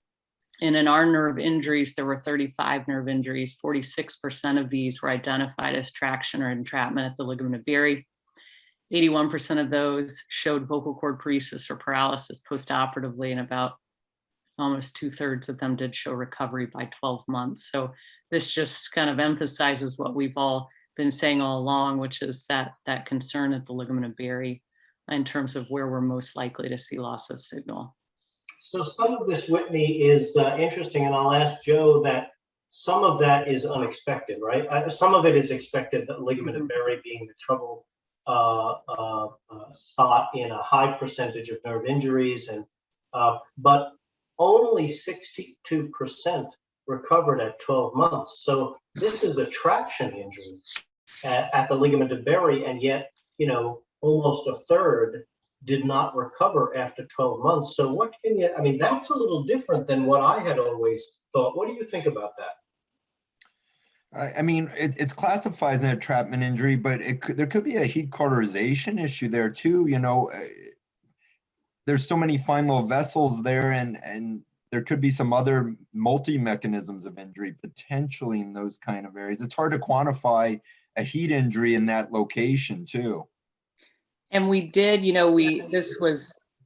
And in our nerve injuries, there were 35 nerve injuries. 46% of these were identified as traction or entrapment at the ligament of Berry. 81% of those showed vocal cord paresis or paralysis postoperatively, and about almost 2/3 of them did show recovery by 12 months. So this just kind of emphasizes what we've all been saying all along, which is that concern at the ligament of Berry in terms of where we're most likely to see loss of signal. So some of this, Whitney, is interesting, and I'll ask Joe that some of that is unexpected, right? Some of it is expected, the ligament of Berry being the trouble spot in a high percentage of nerve injuries, and but only 62% recovered at 12 months. So this is a traction injury at the ligament of Berry, and yet, you know, almost 1/3 did not recover after 12 months. So what can you, I mean, that's a little different than what I had always thought. What do you think about that? I mean, it's classified as an entrapment injury, but there could be a heat cauterization issue there too. You know, there's so many fine little vessels there, and there could be some other multi-mechanisms of injury potentially in those kind of areas. It's hard to quantify a heat injury in that location too. And we did, you know,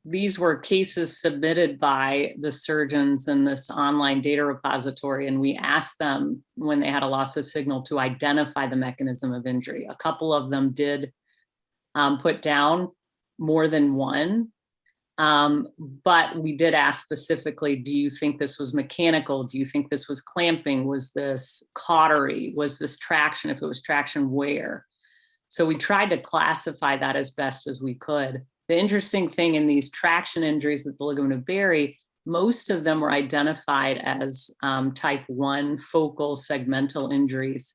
these were cases submitted by the surgeons in this online data repository, and we asked them when they had a loss of signal to identify the mechanism of injury. A couple of them did put down more than one, but we did ask specifically, do you think this was mechanical? Do you think this was clamping? Was this cautery? Was this traction? If it was traction, where? So we tried to classify that as best as we could. The interesting thing in these traction injuries at the ligament of Berry, most of them were identified as type 1 focal segmental injuries.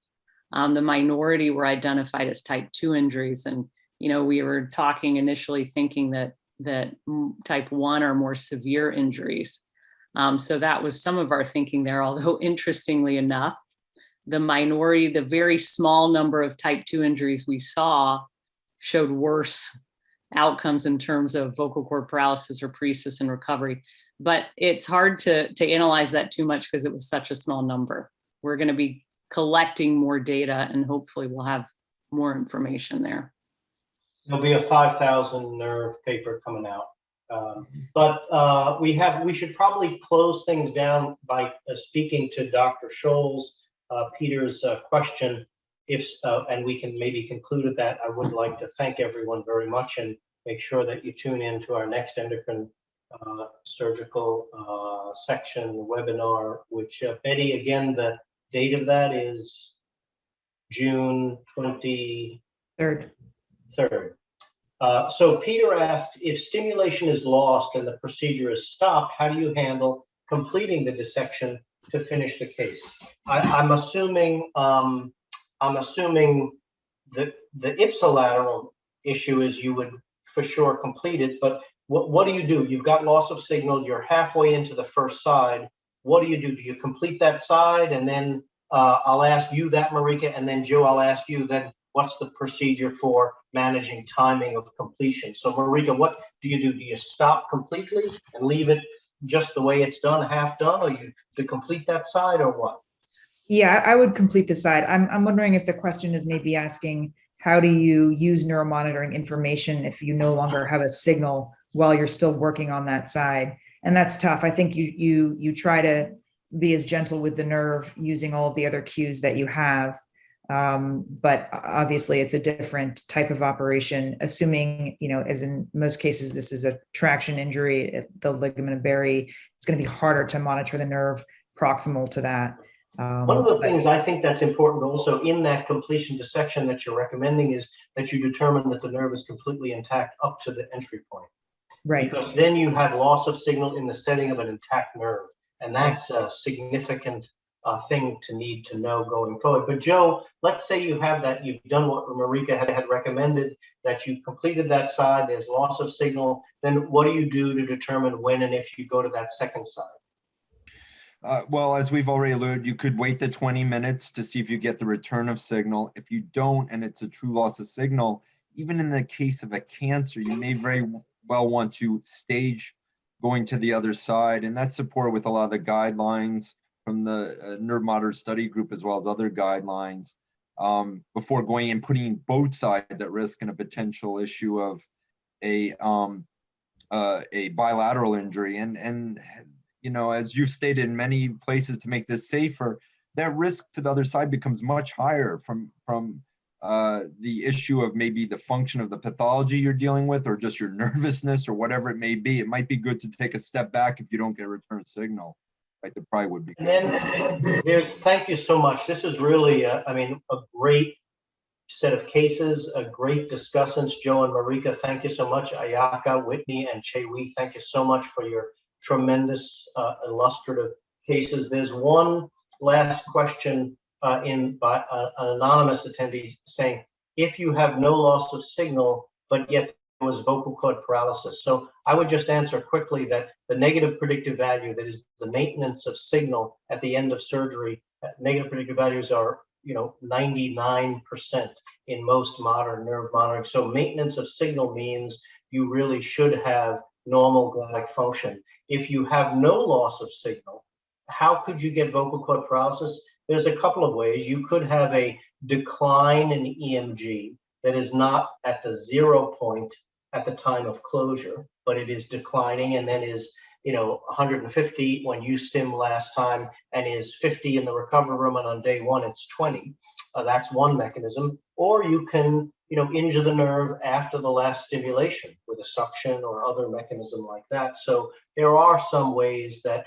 The minority were identified as type 2 injuries. And, you know, we were talking initially thinking that type 1 are more severe injuries. So that was some of our thinking there, although interestingly enough, the minority, the very small number of type 2 injuries we saw showed worse outcomes in terms of vocal cord paralysis or paresis and recovery. But it's hard to analyze that too much because it was such a small number. We're going to be collecting more data, and hopefully we'll have more information there. There'll be a 5,000 nerve paper coming out. But we should probably close things down by speaking to Dr. Scholes. Peter's question, and we can maybe conclude at that. I would like to thank everyone very much and make sure that you tune in to our next endocrine surgical section webinar, which Betty, again, the date of that is June 23rd. So Peter asked, if stimulation is lost and the procedure is stopped, how do you handle completing the dissection to finish the case? I'm assuming that the ipsilateral issue is you would for sure complete it, but what do you do? You've got loss of signal, you're halfway into the first side. What do? Do you complete that side and then I'll ask you that, Marika, and then Joe, I'll ask you then, what's the procedure for managing timing of completion? So Marika, what do you do? Do you stop completely and leave it just the way it's done, half done, or you to complete that side, or what? Yeah, I would complete the side. I'm wondering if the question is maybe asking, how do you use neuromonitoring information if you no longer have a signal while you're still working on that side? And that's tough. I think you try to be as gentle with the nerve using all of the other cues that you have. But obviously it's a different type of operation, assuming, as in most cases, this is a traction injury at the ligament of Berry. It's going to be harder to monitor the nerve proximal to that. One of the things I think that's important also in that completion dissection that you're recommending is that you determine that the nerve is completely intact up to the entry point. Right. Because then you have loss of signal in the setting of an intact nerve. And that's a significant thing to need to know going forward. But Joe, let's say you have that, you've done what Marika had recommended, that you completed that side, there's loss of signal, then what do you do to determine when and if you go to that second side? Well, as we've already alluded, you could wait the 20 minutes to see if you get the return of signal. If you don't, and it's a true loss of signal, even in the case of a cancer, you may very well want to stage going to the other side. And that's supported with a lot of the guidelines from the Nerve Monitor Study Group, as well as other guidelines, before going and putting both sides at risk in a potential issue of a bilateral injury. And as you've stated in many places to make this safer, that risk to the other side becomes much higher from the issue of maybe the function of the pathology you're dealing with, or just your nervousness or whatever it may be. It might be good to take a step back if you don't get a return signal. Like it probably would be. And then thank you so much. This is really, a great set of cases, a great discussants. Joe and Marika, thank you so much. Ayaka, Whitney, and Che-Wee, thank you so much for your tremendous illustrative cases. There's one last question by an anonymous attendee saying, if you have no loss of signal, but yet there was vocal cord paralysis. So I would just answer quickly that the negative predictive value, that is the maintenance of signal at the end of surgery, negative predictive values are 99% in most modern nerve monitoring. So maintenance of signal means you really should have normal glottic function. If you have no loss of signal, how could you get vocal cord paralysis? There's a couple of ways. You could have a decline in EMG that is not at the 0 point at the time of closure, but it is declining and then is 150 when you stim last time and is 50 in the recovery room, and on day one it's 20. That's one mechanism. Or you can injure the nerve after the last stimulation with a suction or other mechanism like that. So there are some ways that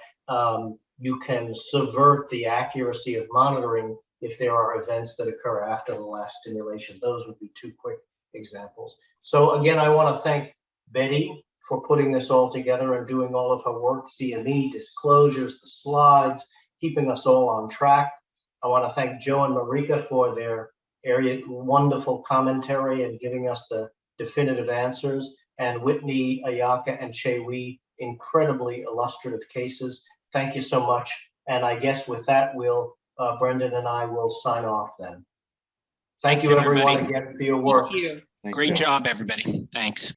you can subvert the accuracy of monitoring if there are events that occur after the last stimulation. Those would be two quick examples. So again, I want to thank Betty for putting this all together and doing all of her work, CME, disclosures, the slides, keeping us all on track. I want to thank Joe and Marika for their wonderful commentary and giving us the definitive answers, and Whitney, Ayaka, and Che-Wee, incredibly illustrative cases. Thank you so much. And I guess with that, Brendan and I will sign off then. Thank you, everyone, again for your work. Thank you. Great job, everybody. Thanks.